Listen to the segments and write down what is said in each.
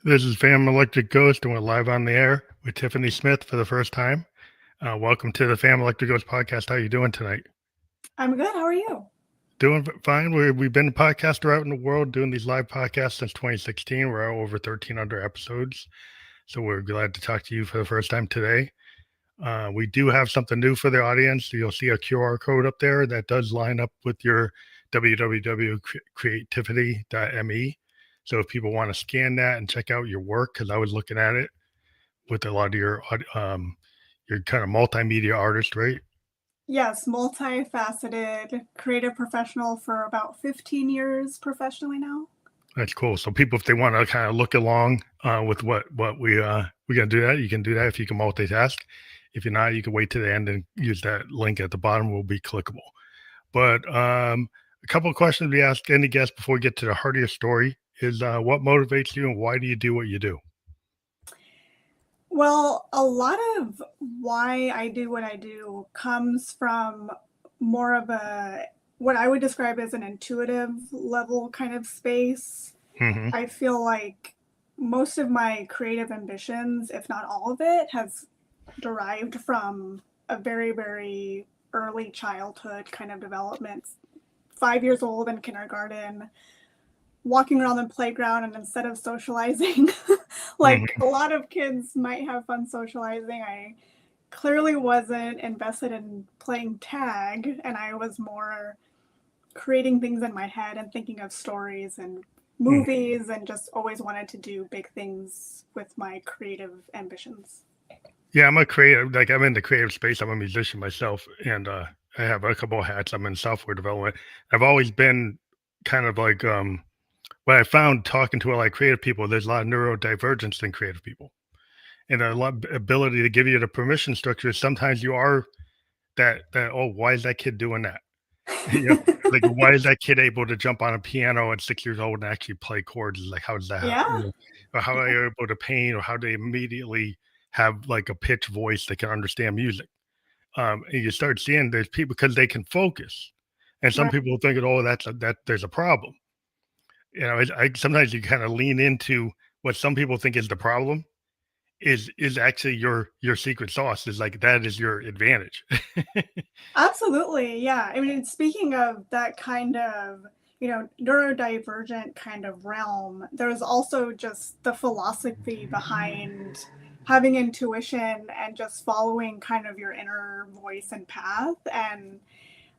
This is Phantom Electric Ghost, and we're live on the air with Tiffany Smith for the first time. Welcome to the Phantom Electric Ghost podcast. How are you doing tonight? I'm good. How are you? Doing fine. We've been a podcaster out in the world doing these live podcasts since 2016. We're over 1,300 episodes. So we're glad to talk to you for the first time today. We do have something new for the audience. You'll see a QR code up there that does line up with your www.creativity.me. So if people want to scan that and check out your work, because I was looking at it with a lot of your kind of multimedia artist, right? Yes, multifaceted, creative professional for about 15 years professionally now. That's cool. So people, if they want to kind of look along with what we gonna do that, you can do that if you can multitask. If you're not, you can wait to the end and use that link at the bottom. Will be clickable. But a couple of questions we ask any guest before we get to the heart of your story is what motivates you and why do you do what you do? Well, a lot of why I do what I do comes from more of a what I would describe as an intuitive level kind of space. Hmm. I feel like most of my creative ambitions, if not all of it, has derived from a very, very early childhood kind of development. 5 years old in kindergarten, walking around the playground, and instead of socializing like Hmm. a lot of kids might have fun socializing, I clearly wasn't invested in playing tag, and I was more creating things in my head and thinking of stories and movies, and just always wanted to do big things with my creative ambitions. Yeah, I'm a creative. Like I'm in the creative space. I'm a musician myself, and I have a couple of hats. I'm in software development. I've always been kind of like what I found talking to a lot of creative people. There's a lot of neurodivergence in creative people, and a lot of ability to give you the permission structure. Sometimes you are that. Oh, why is that kid doing that? You know, like why is that kid able to jump on a piano at 6 years old and actually play chords? Like how does that happen? Yeah. Or how are Yeah. they able to paint, or how they immediately have like a pitch voice that can understand music? And you start seeing there's people because they can focus, and some Right. people think, oh, that there's a problem. Sometimes you kind of lean into what some people think is the problem is actually your secret sauce. Is like that is your advantage. Absolutely. Yeah. I mean, speaking of that kind of, neurodivergent kind of realm, there's also just the philosophy behind having intuition and just following kind of your inner voice and path. And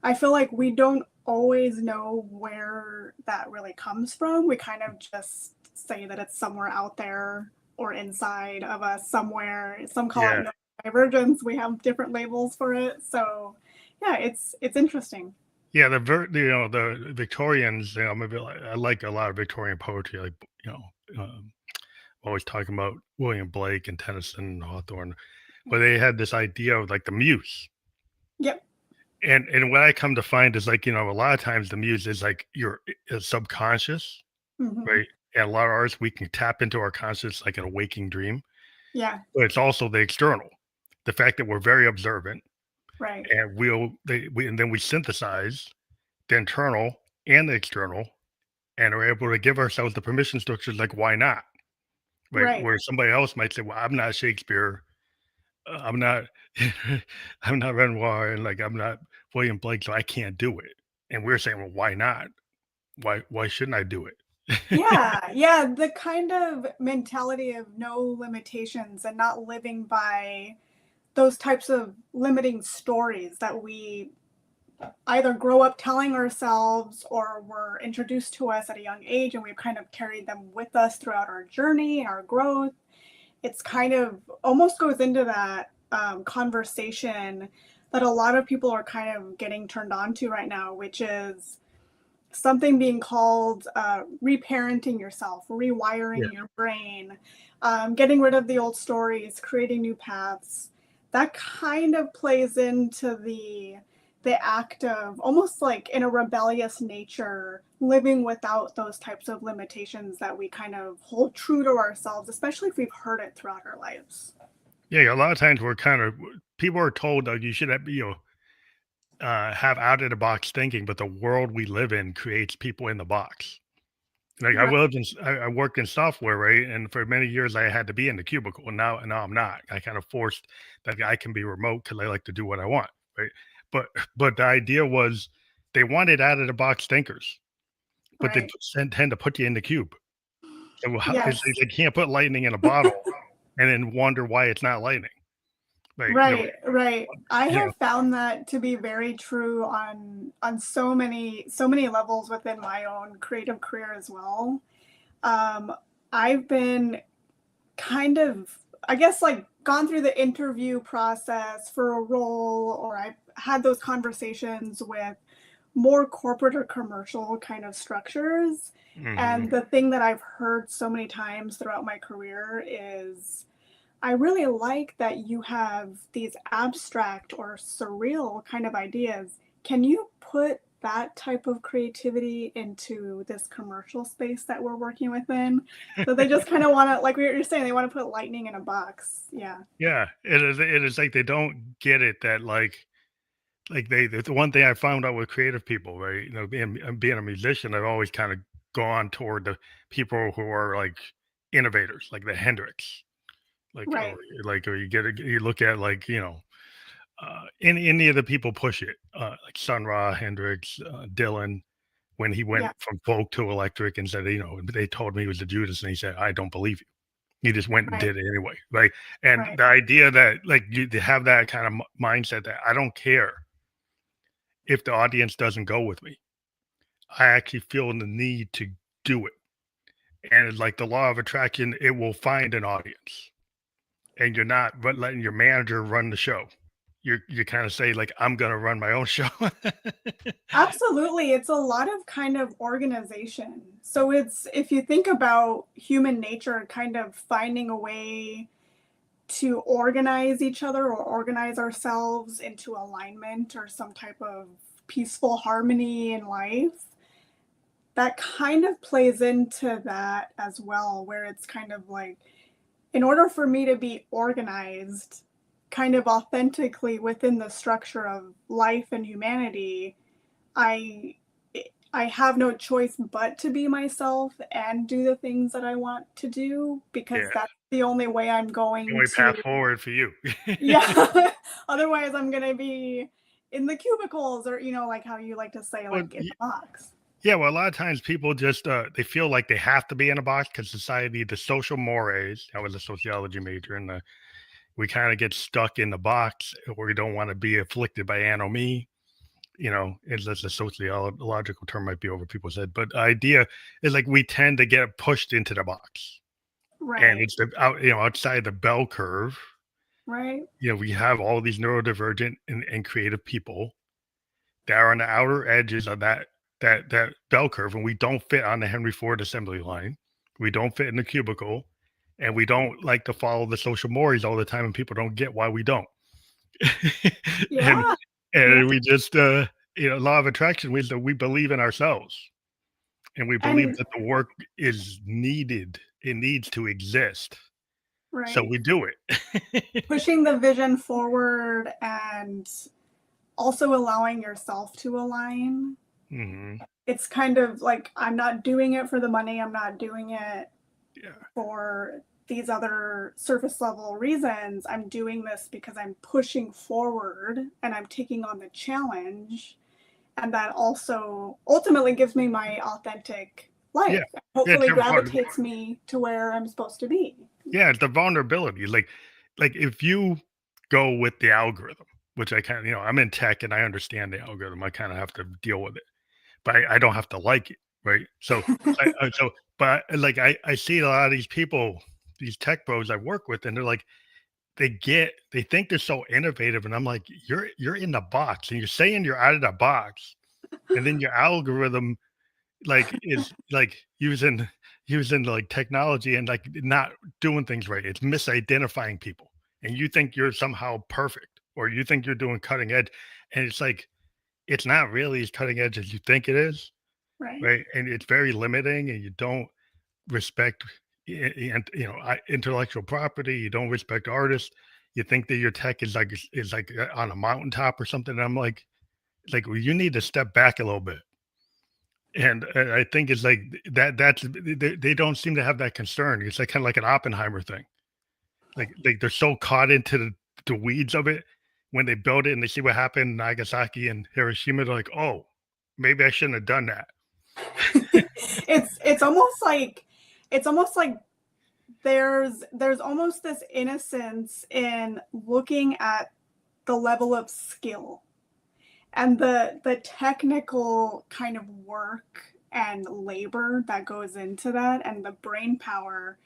I feel like we don't always know where that really comes from. We kind of just say that it's somewhere out there or inside of us somewhere. Some call it Yeah. neurodivergence. We have different labels for it. So yeah, it's interesting. Yeah, the Victorians, maybe I like a lot of Victorian poetry, like always talking about William Blake and Tennyson and Hawthorne, but they had this idea of like the muse, Yep. and what I come to find is like a lot of times the muse is like your subconscious, Hmm. right? And a lot of artists we can tap into our conscious like in a waking dream, Yeah. but it's also the external, the fact that we're very observant Right. and and then we synthesize the internal and the external and are able to give ourselves the permission structures like why not, right? Right. Where somebody else might say, well, I'm not Shakespeare, I'm not I'm not Renoir, and like I'm not William Blake, so I can't do it. And we're saying, well, why not? Why shouldn't I do it? Yeah. Yeah. The kind of mentality of no limitations and not living by those types of limiting stories that we either grow up telling ourselves or were introduced to us at a young age, and we've kind of carried them with us throughout our journey and our growth. It's kind of almost goes into that conversation that a lot of people are kind of getting turned on to right now, which is something being called reparenting yourself, Yeah. rewiring your brain, getting rid of the old stories, creating new paths. That kind of plays into the act of almost like in a rebellious nature, living without those types of limitations that we kind of hold true to ourselves, especially if we've heard it throughout our lives. Yeah, a lot of times we're kind of people are told that you should have, have out of the box thinking, but the world we live in creates people in the box. Like Right. I worked in software, right? And for many years I had to be in the cubicle. And now I'm not. I kind of forced that I can be remote because I like to do what I want, right? But but the idea was they wanted out of the box thinkers, but Right. tend to put you in the cube. So how, Yes. they can't put lightning in a bottle and then wonder why it's not lightning. Like Right, right. I you know, have found that to be very true on so many levels within my own creative career as well. Um, I've been kind of, I guess, like gone through the interview process for a role, or I've had those conversations with more corporate or commercial kind of structures. hmm And the thing that I've heard so many times throughout my career is I really like that you have these abstract or surreal kind of ideas. Can you put that type of creativity into this commercial space that we're working within? So they just kind of want to, like you're saying, they want to put lightning in a box. Yeah. yeah, it is like they don't get it that like the one thing I found out with creative people, right? You know, being a musician, I've always kind of gone toward the people who are like innovators, like the Hendrix, Right. or you look at like any of the people push it, like Sun Ra, Hendrix, Dylan, when he went Yeah. from folk to electric and said, they told me he was the Judas, and he said, I don't believe you. He just went and Right. did it anyway, right? And Right. the idea that like you to have that kind of mindset that I don't care if the audience doesn't go with me. I actually feel the need to do it. And it's like the law of attraction, it will find an audience. And you're not letting your manager run the show. You kind of say like I'm gonna run my own show. Absolutely. It's a lot of kind of organization. So it's, if you think about human nature, kind of finding a way to organize each other or organize ourselves into alignment or some type of peaceful harmony in life, that kind of plays into that as well, where it's kind of like, in order for me to be organized kind of authentically within the structure of life and humanity, I I have no choice but to be myself and do the things that I want to do, because Yeah, that's the only way I'm the going only to. path forward for you. Yeah. Otherwise, I'm gonna be in the cubicles, or like how you like to say, Well, like in the box. yeah, well, a lot of times people just they feel like they have to be in a box because society, the social mores. I was a sociology major, and we kind of get stuck in the box, or we don't want to be afflicted by anomie. It's just a sociological term might be over people's head, but the idea is like we tend to get pushed into the box, and Right. it's outside the bell curve. Right. We have all these neurodivergent and creative people that are on the outer edges of that bell curve, and we don't fit on the Henry Ford assembly line. We don't fit in the cubicle, and we don't like to follow the social mores all the time, and people don't get why we don't. and Yeah. Yeah. and we just law of attraction, we believe in ourselves, and we believe And that the work is needed. It needs to exist, so right. we do it. Pushing the vision forward and also allowing yourself to align. hmm It's kind of like, I'm not doing it for the money. I'm not doing it Yeah, for these other surface level reasons. I'm doing this because I'm pushing forward and I'm taking on the challenge. And that also ultimately gives me my authentic yeah, life. yeah. It's Hopefully your gravitates me to where I'm supposed to be. Yeah, it's the vulnerability. Like if you go with the algorithm, which I kind of, I'm in tech and I understand the algorithm. I kind of have to deal with it, but I don't have to like it, right? But like I see a lot of these people, these tech bros I work with, and they're like, they think they're so innovative, and I'm like, you're in the box, and you're saying you're out of the box, and then your algorithm like is like using like technology and like not doing things right. It's misidentifying people, and you think you're somehow perfect, or you think you're doing cutting edge, and it's like it's not really as cutting edge as you think it is, Right. right? And it's very limiting, and you don't respect and intellectual property. You don't respect artists. You think that your tech is like on a mountaintop or something. And I'm like well, you need to step back a little bit And I think it's like that's they don't seem to have that concern. It's like kind of like an Oppenheimer thing. Like they're so caught into the weeds of it when they build it and they see what happened in Nagasaki and Hiroshima. They're like, oh, maybe I shouldn't have done that. It's almost like it's almost like there's almost this innocence in looking at the level of skill and the technical kind of work and labor that goes into that and the brain power,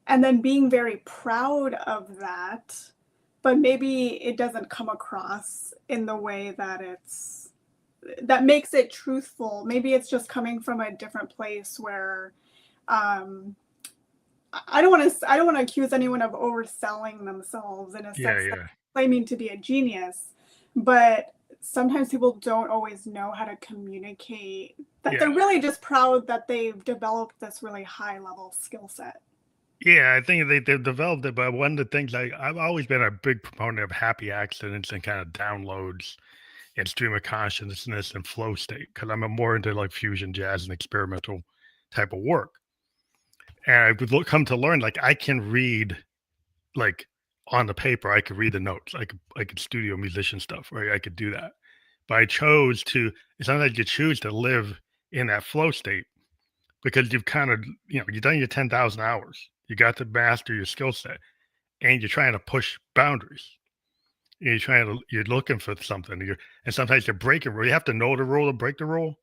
and then being very proud of that, but maybe it doesn't come across in the way that it's that makes it truthful. Maybe it's just coming from a different place where um I don't want to accuse anyone of overselling themselves in a Yeah, sense that yeah, claiming to be a genius, but sometimes people don't always know how to communicate that yeah, they're really just proud that they've developed this really high level skill set. yeah. I think they've developed it, but one of the things I've always been a big proponent of happy accidents and kind of downloads and stream of consciousness and flow state because I'm a more into like fusion jazz and experimental type of work. And come to learn like I can read like on the paper, I could read the notes. I could studio musician stuff, right? I could do that. But I chose to sometimes you choose to live in that flow state because you've kind of, you've done your 10,000 hours. You got to master your skill set and you're trying to push boundaries. You're looking for something. And sometimes you're breaking rule. You have to know the rule to break the rule.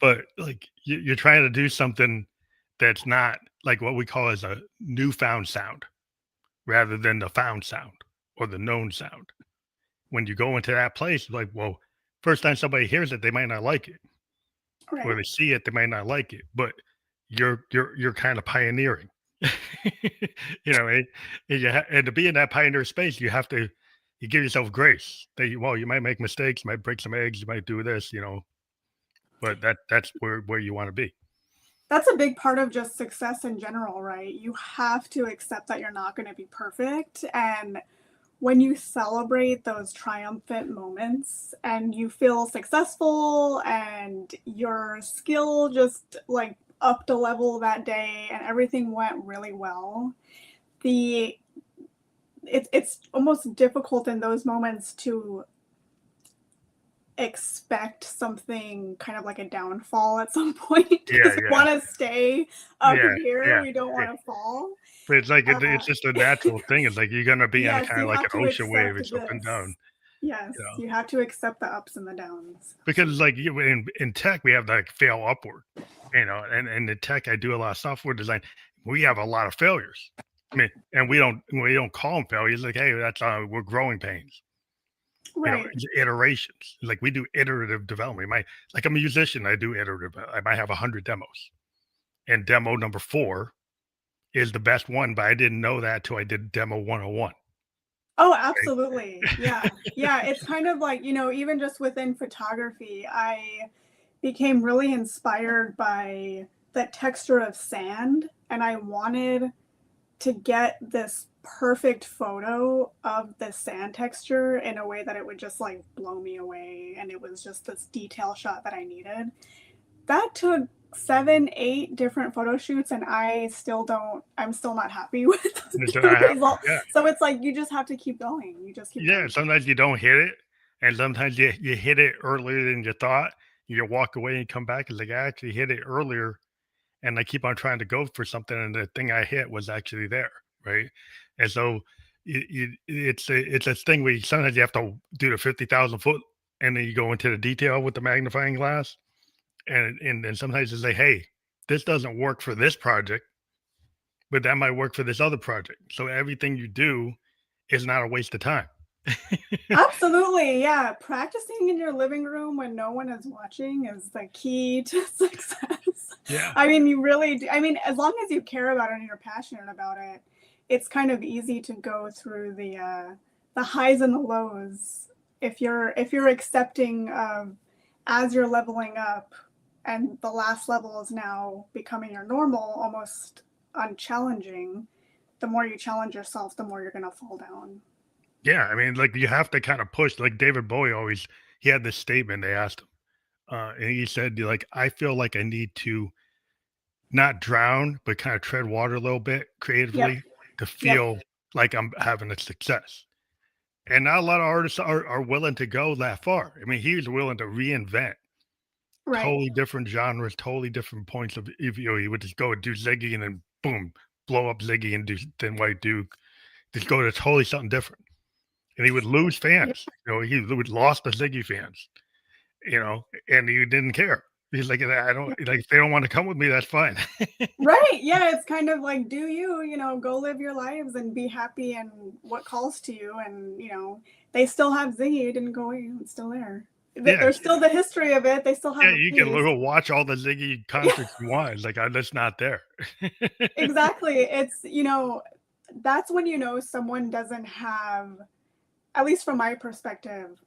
But like you're trying to do something that's not like what we call as a newfound sound rather than the found sound or the known sound. When you go into that place, like, well, first time somebody hears it, they might not like it, or Right. they see it, they might not like it, but you're kind of pioneering, and to be in that pioneer space, you give yourself grace. That you might make mistakes, you might break some eggs, you might do this, but that's where you want to be. That's a big part of just success in general, right? You have to accept that you're not going to be perfect. And when you celebrate those triumphant moments and you feel successful and your skill just like upped a level that day and everything went really well, the it's almost difficult in those moments to expect something kind of like a downfall at some point because Yeah, we yeah, want to stay up yeah, here. yeah. We don't Yeah. want to fall. But it's like it's Uh, just a natural thing. It's like you're gonna be in a yes, kind of you like have an to ocean wave. accept It's up and down, this. Yes, you know. you have to accept the ups and the downs. Because it's Absolutely. like in tech, we have like fail upward, and in tech, I do a lot of software design. We have a lot of failures. I mean, and we don't call them failures. Like, hey, that's we're growing pains. Right. It's iterations. Like we do iterative development. Like I'm a musician, I do iterative. I might have 100 demos, and demo number 4 is the best one, but I didn't know that till I did demo 101. Oh, absolutely. Yeah. Yeah. It's kind of like, even just within photography, I became really inspired by the texture of sand. And I wanted to get this perfect photo of the sand texture in a way that it would just like blow me away. And it was just this detail shot that I needed. That took 7, 8 different photo shoots, and I'm still not happy with And so the I have, result. yeah, So it's like you just have to keep going. You just keep yeah. going. Sometimes you don't hit it, and sometimes you hit it earlier than you thought. You walk away and come back. It's like I actually hit it earlier, and I keep on trying to go for something, and the thing I hit was actually there, right? And so it's a thing where sometimes you have to do the 50,000 foot, and then you go into the detail with the magnifying glass, and then sometimes it's like, hey, this doesn't work for this project, but that might work for this other project. So everything you do is not a waste of time. Absolutely, yeah. Practicing in your living room when no one is watching is the key to success. Yeah, I mean, you really do. I mean, as long as you care about it and you're passionate about it, it's kind of easy to go through the highs and the lows if you're accepting of as you're leveling up and the last level is now becoming your normal, almost unchallenging. The more you challenge yourself, the more you're going to fall down. yeah. I mean, like you have to kind of push. Like David Bowie always, he had this statement. They asked him, and he said, like, I feel like I need to not drown, but kind of tread water a little bit Yep. creatively to Yep. feel like I'm having a success. And not a lot of artists are willing to go that far. I mean, he was willing to reinvent Right. totally different genres, totally different points of if you know, he would just go and do Ziggy and then boom, blow up Ziggy and do then White Duke. Just go to totally something different. And he would lose Yep. fans. You know, he would lost the Ziggy fans, you know, and he didn't care. He's like, I don't Yep. like if they don't want to come with me, that's fine. Right. Yeah, it's kind of like do you, go live your lives and be happy and what calls to you and, they still have Ziggy, it didn't go away, it's still there. Yeah, There's still the history of it. They still yeah, have a you can piece. go watch all the Ziggy Yeah, concerts you want. Like, that's not there. exactly. That's when someone doesn't have, at least from my perspective,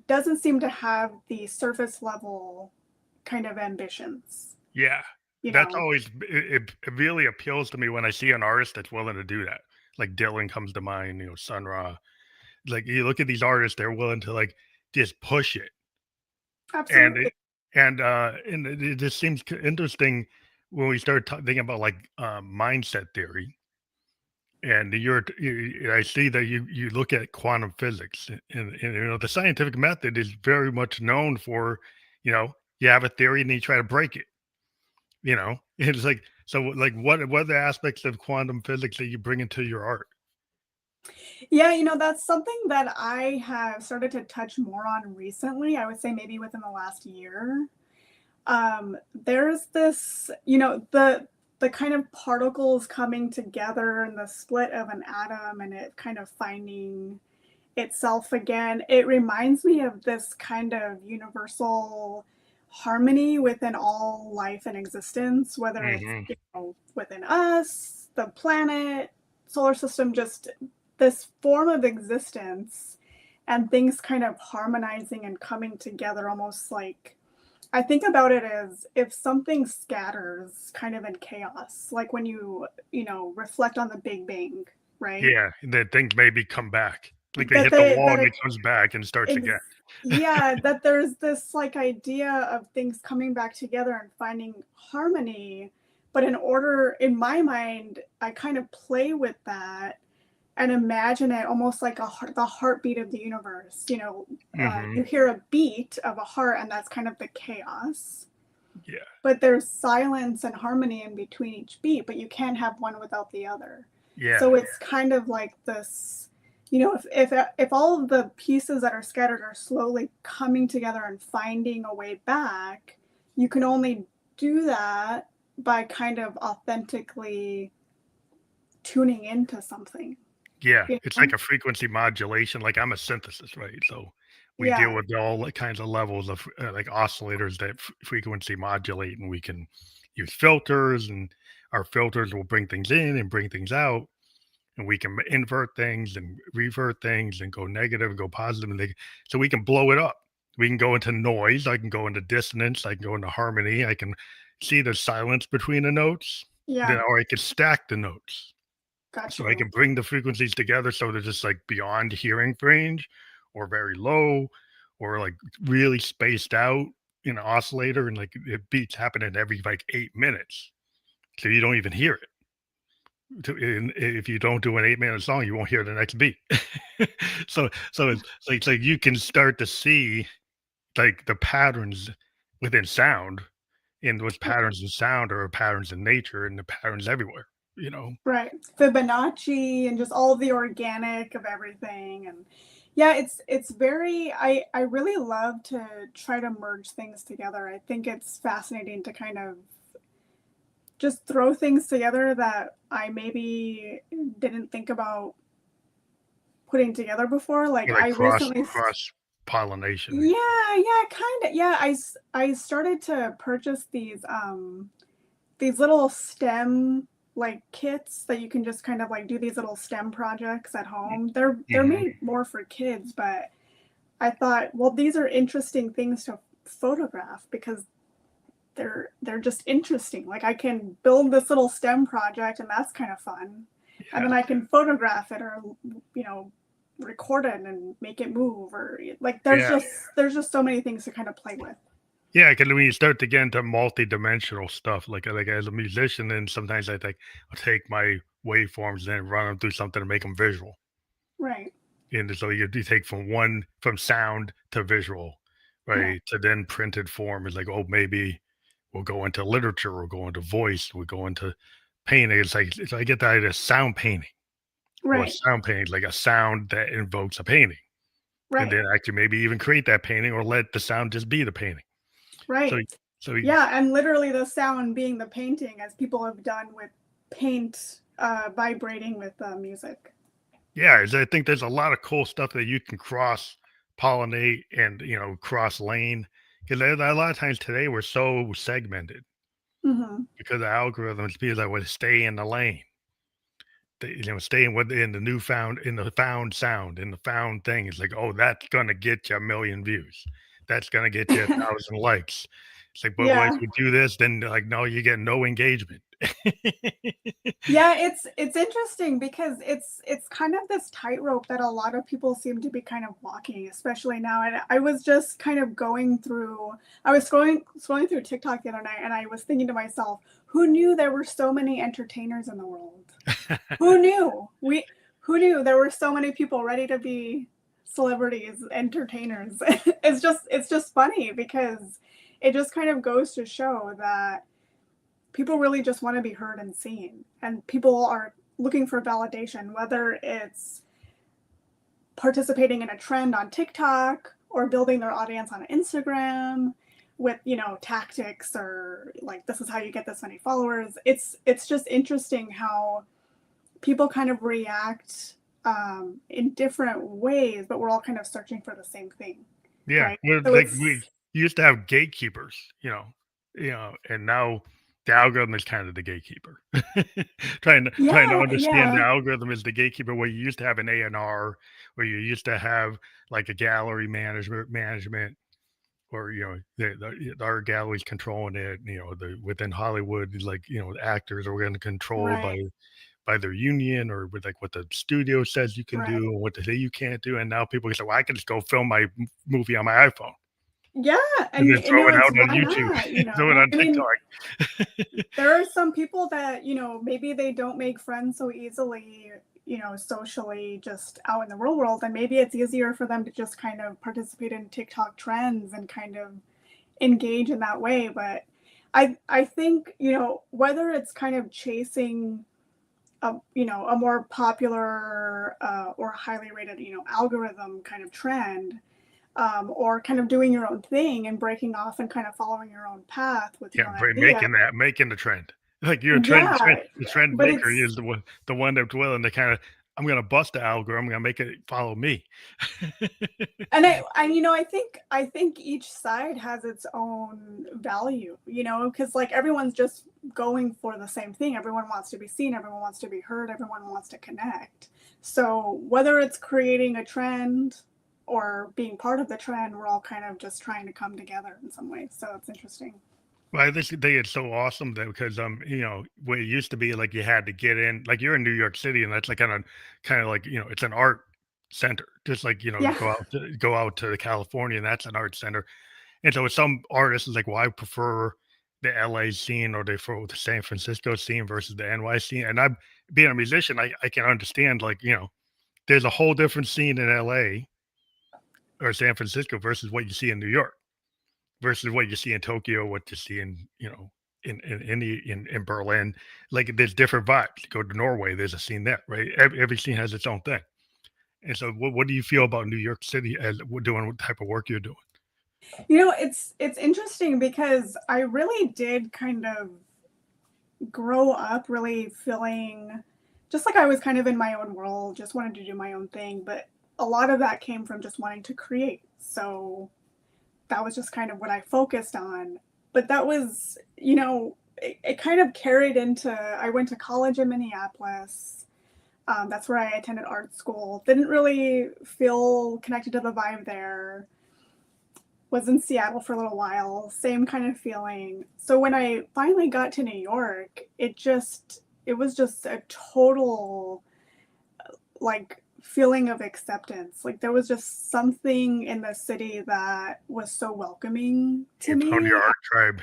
doesn't seem to have the surface level kind of ambitions, Yeah, you that's know. always it really appeals to me when I see an artist that's willing to do that. Like Dylan comes to mind, you know, Sun Ra. Like you look at these artists, they're willing to like just push it, and Absolutely. it and it just seems interesting when we start thinking about like mindset theory. And I see that you look at quantum physics, and you know the scientific method is very much known for, you know, you have a theory and you try to break it. You know, it's like so. Like, what are the aspects of quantum physics that you bring into your art? Yeah, that's something that I have started to touch more on recently. I would say maybe within the last year. There's this, the kind of particles coming together and the split of an atom and it kind of finding itself again. It reminds me of this kind of universal harmony within all life and existence, whether it's Hmm. within us, the planet, solar system, just this form of existence and things kind of harmonizing and coming together almost like I think about it as if something scatters kind of in chaos, like when reflect on the Big Bang, right? Yeah, and that things maybe come back, like they That hit the they wall that and it it comes back and starts again. ex- yeah, that there's this like idea of things coming back together and finding harmony. But in my mind, I kind of play with that and imagine it almost like the heartbeat of the universe. Hmm. You hear a beat of a heart, and that's kind of the chaos. Yeah, But there's silence and harmony in between each beat, but you can't have one without the other. yeah, So it's kind of like this, if all of the pieces that are scattered are slowly coming together and finding a way back, you can only do that by kind of authentically tuning into something. yeah. You It's like know? a frequency modulation. Like I'm a synthesis, right? So we deal Yeah. with all like kinds of levels of like oscillators that frequency modulate, and we can use filters, and our filters will bring things in and bring things out, and we can invert things and revert things and go negative and go positive and so we can blow it up. We can go into noise. I can go into dissonance. I can go into harmony. I can see the silence between the notes. Then, Yeah. or I can stack the notes. Got So I you. can bring the frequencies together so they're just like beyond hearing range, or very low, or like really spaced out in an oscillator, and like it beats happening every like 8 minutes. So you don't even hear it. And if you don't do an 8 minute song, you won't hear the next beat. So it's like you can start to see like the patterns within sound, and those patterns in sound are patterns in nature and the patterns everywhere, you know? Right. Fibonacci and just all of the organic of everything. And yeah, it's very I really love to try to merge things together. I think it's fascinating to kind of just throw things together that I maybe didn't think about putting together before. Like Or like I recently cross pollination. yeah, yeah, kind of. Yeah, I started to purchase these little STEM like kits that you can just kind of like do these little STEM projects at home. They're Mhm. made more for kids, but I thought, well, these are interesting things to photograph because they're just interesting. Like I can build this little STEM project and that's kind of fun. And then Yeah. I can photograph it or you know record it and make it move or like Yeah. there's just so many things to kind of play with. Yeah, because when you start to get into multi-dimensional stuff, like as a musician, then sometimes I think I'll take my waveforms and then run them through something to make them visual. Right. And so you take from sound to visual, Yeah. right? To then printed form is like, oh, maybe we'll go into literature, we'll go into voice, we'll go into painting. It's like so I get the idea of sound painting or Right. sound painting, like a sound that invokes a painting. And Right. then actually maybe even create that painting or let the sound just be the painting. So Right. so Yeah, and literally the sound being the painting, as people have done with paint vibrating with music. yeah, I think there's a lot of cool stuff that you can cross pollinate and cross lane because a lot of times today we're so segmented Hmm. because the algorithms because I would stay in the lane, staying within the found sound in the found thing. It's like, oh, that's gonna get you a million views, that's gonna get you 1,000 likes. It's like, but once Yeah. you do this, then like no, you get no engagement. Yeah, it's interesting because it's kind of this tightrope that a lot of people seem to be kind of walking, especially now. And I was just kind of going through, I was scrolling through TikTok the other night, and I was thinking to myself, who knew there were so many entertainers in the world? Who knew? Who knew there were so many people ready to be celebrities, entertainers? It's just funny because it just kind of goes to show that people really just want to be heard and seen, and people are looking for validation, whether it's participating in a trend on TikTok or building their audience on Instagram with tactics, or like, this is how you get this many followers. It's just interesting how people kind of react in different ways, but we're all kind of searching for the same thing, Yeah, right? well, So like we it's used to have gatekeepers, and now the algorithm is kind of the gatekeeper. Trying to yeah, understand the yeah, algorithm is the gatekeeper where you used to have an A&R, where you used to have like a gallery management, or the art galleries controlling it. The within Hollywood, like the actors are going to control right, by their union or with like what the studio says you can do right. and what they say you can't do. And now people can say, well, I can just go film my movie on my iPhone Yeah, and and then throw it it's out on why YouTube, not, throw it on I mean, TikTok. there are some people that, maybe they don't make friends so easily, socially, just out in the real world, and maybe it's easier for them to just kind of participate in TikTok trends and kind of engage in that way. But I think, whether it's kind of chasing a more popular or highly rated, algorithm kind of trend, or kind of doing your own thing and breaking off and kind of following your own path with Yeah, your own br idea. making the trend. Like you're a Yeah, the trend but maker it's is the one that's willing to kinda, "I'm gonna bust the algorithm, I'm gonna make it follow me." and I think each side has its own value, because like everyone's just going for the same thing. Everyone wants to be seen, everyone wants to be heard, everyone wants to connect. So whether it's creating a trend or being part of the trend, we're all kind of just trying to come together in some ways. So it's interesting. Well, I think it's so awesome that because where it used to be like you had to get in, like you're in New York City, and that's like kind of like it's an art center, just like Yeah. go out to California, and that's an art center. And so with some artists, it's like, well, I prefer the LA scene or the San Francisco scene versus the NY scene. And I'm being a musician, I can understand like there's a whole different scene in LA or San Francisco versus what you see in New York versus what you see in Tokyo, what you see in in Berlin. Like there's different vibes. You go to Norway, there's a scene there, right? Every scene has its own thing. And so, what do you feel about New York City as doing what type of work you're doing? It's interesting because I really did kind of grow up really feeling just like I was kind of in my own world, just wanted to do my own thing, but a lot of that came from just wanting to create. So that was just kind of what I focused on. But that was, it kind of carried into, I went to college in Minneapolis. That's where I attended art school. Didn't really feel connected to the vibe there. Was in Seattle for a little while, same kind of feeling. So when I finally got to New York, it was just a total like feeling of acceptance. Like there was just something in the city that was so welcoming to You found your me. art tribe.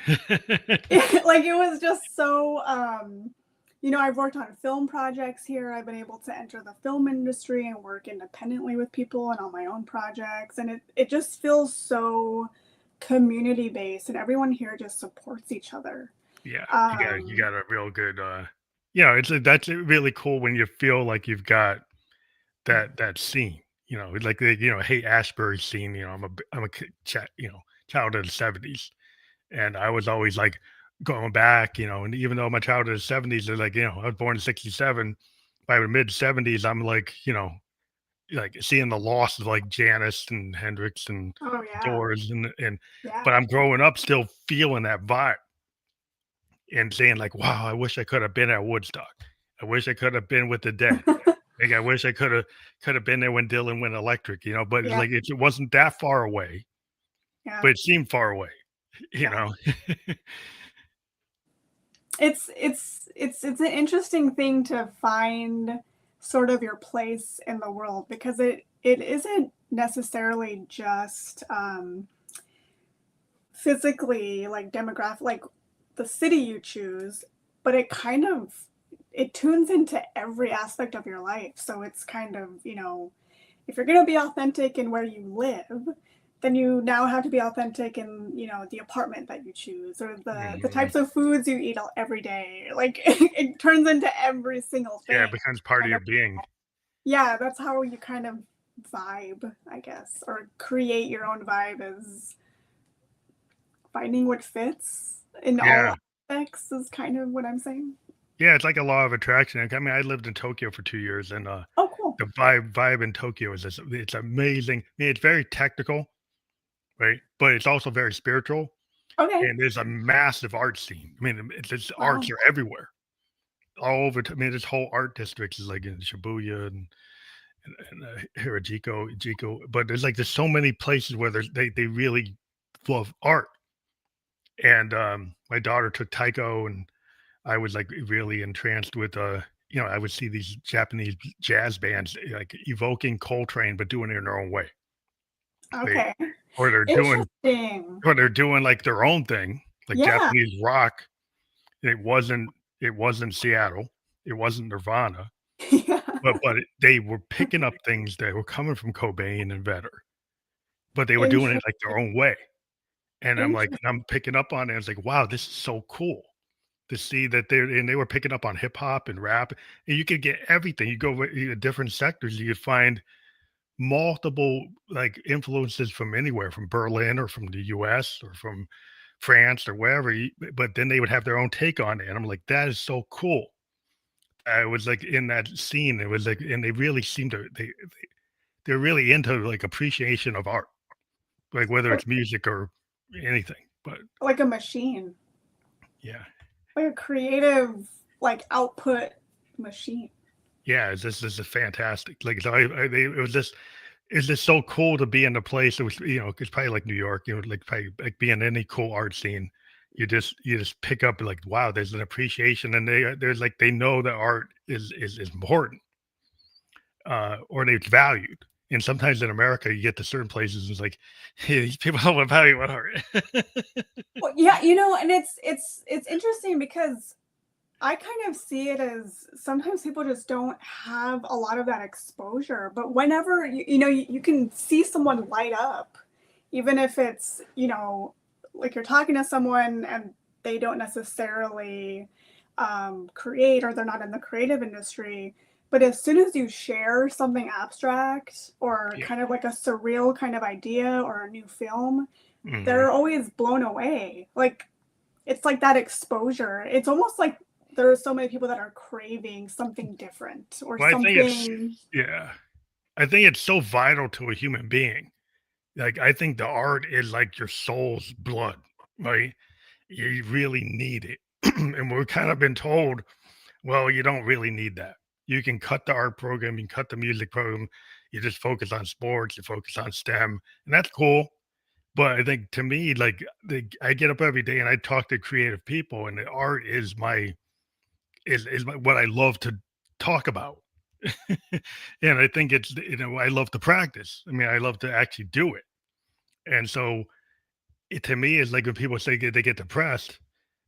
Like it was just so you know, I've worked on film projects here. I've been able to enter the film industry and work independently with people and on my own projects, and it just feels so community based and everyone here just supports each other. Yeah, you um got a real good, that's really cool when you feel like you've got that scene, it's like the, Haight Ashbury scene, I'm a child of the '70s, and I was always, like, going back, and even though my child is '70s, they're like, I was born in '67, by the mid '70s, I'm like, like, seeing the loss of, like, Janis and Hendrix and oh yeah, Doors but yeah. I'm growing up still feeling that vibe and saying like, "Wow, I wish I could have been at Woodstock. I wish I could have been with the Dead. Like, I wish I could have been there when Dylan went electric," but it's Yeah, like it wasn't that far away, yeah, but it seemed far away, you yeah. know? It's an interesting thing to find sort of your place in the world because it isn't necessarily just physically like demographic like the city you choose, but it kind of it tunes into every aspect of your life. So it's kind of, you know, if you're going to be authentic in where you live, then you now have to be authentic in, you know, the apartment that you choose or the Mhm. types of foods you eat every day. Like it turns into every single Yeah, it thing. becomes part of And your being. yeah, that's how you kind of vibe, I guess, or create your own vibe is finding what fits in Yeah. all aspects is kind of what I'm saying. Yeah, it's like a law of attraction. Like, I mean, I lived in Tokyo for 2 years, and, Oh, cool. the vibe in Tokyo is just it's amazing. I mean, it's very technical, right? But it's also very spiritual, Okay. and there's a massive art scene. I mean, it's just arts Wow. are everywhere. All over. I mean, this whole art district is like in Shibuya and Harajuku, Jiko. But there's so many places where they really love art. And my daughter took taiko, and I was like really entranced with I would see these Japanese jazz bands like evoking Coltrane, but doing it in their own way, right? Okay. Or they're doing Interesting. or they're doing like their own thing, like Yeah. Japanese rock. It wasn't Seattle. It wasn't Nirvana. Yeah. They were picking up things that were coming from Cobain and Vedder, but they were doing it, Interesting. like, their own way, and Interesting. I'm picking up on it, it's like, "Wow, this is so cool to see that they were picking up on hip hop and rap," and you could get everything. You go different sectors, you could find multiple, like, influences from anywhere, from Berlin or from the US or from France or wherever, but then they would have their own take on it, and I'm like, "That is so cool." I was, like, in that scene, it was like and they really seem to they're really into, like, appreciation of art, like, whether Like it's music or anything, but like a machine. yeah. Like a creative like output machine. Yeah, this is fantastic, like, so it's just so cool to be in a place that was, it's probably like New York, like, probably, like, being in any cool art scene, you just pick up, like, wow, there's an appreciation, and there's, like, they know that art is important, or it's valued, and sometimes in America, you get to certain places, it's like, "Hey, these people don't value art." Well, yeah, you know, and it's interesting because I kind of see it as sometimes people just don't have a lot of that exposure. But whenever you know, you can see someone light up, even if it's, you know, like you're talking to someone and they don't necessarily create or they're not in the creative industry. But as soon as you share something abstract or Yeah, kind of like a surreal kind of idea or a new film, mhm. they're always blown away. Like it's like that exposure. It's almost like there are so many people that are craving something different or Well, I think it's something. yeah. I think it's so vital to a human being. Like, I think the art is like your soul's blood, right? You really need it. And we're kind of been told, well, you don't really need that. You can cut the art program, you can cut the music program, you just focus on sports, you focus on STEM, and that's cool. But I think to me, like, I get up every day and I talk to creative people, and the art is what I love to talk about. And I think it's, I love to practice. I mean, I love to actually do it. And so it to me is like when people say they get depressed,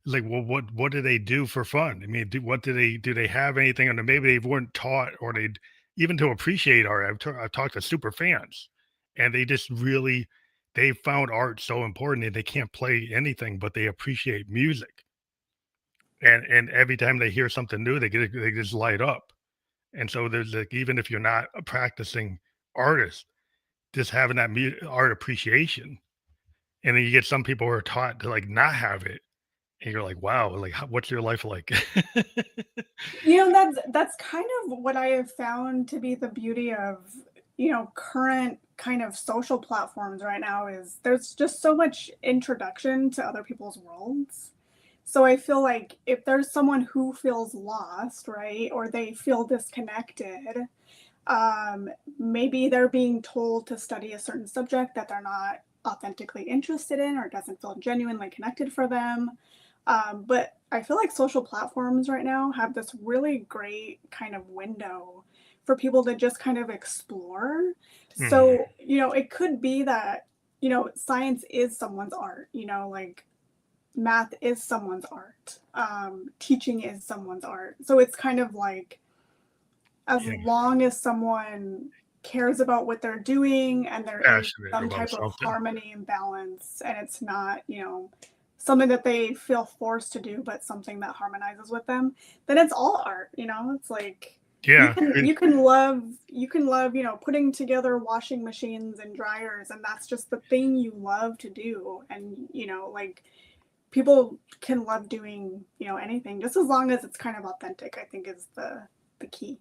it's like, well, what do they do for fun? I mean, what do they have anything? Or maybe they weren't taught, or they even to appreciate art. I've talked to super fans, and they just really they found art so important, and they can't play anything, but they appreciate music. And every time they hear something new, they just light up. And so there's like, even if you're not a practicing artist, just having that art appreciation. And then you get some people who are taught to like not have it, and you're like, wow, like what's your life like? That's kind of what I have found to be the beauty of, current kind of social platforms right now is there's just so much introduction to other people's worlds. So I feel like if there's someone who feels lost, right, or they feel disconnected, um, maybe they're being told to study a certain subject that they're not authentically interested in or doesn't feel genuinely connected for them. But I feel like social platforms right now have this really great kind of window for people to just kind of explore. Mhm. So, it could be that, science is someone's art, like math is someone's art, teaching is someone's art. So it's kind of like as Yeah, long as someone cares about what they're doing and there is passionate some about type of something. harmony and balance and it's not, something that they feel forced to do but something that harmonizes with them, then it's all art, it's like you Yeah, can you can love you can love, putting together washing machines and dryers and that's just the thing you love to do and like people can love doing, anything just as long as it's kind of authentic, I think is the key.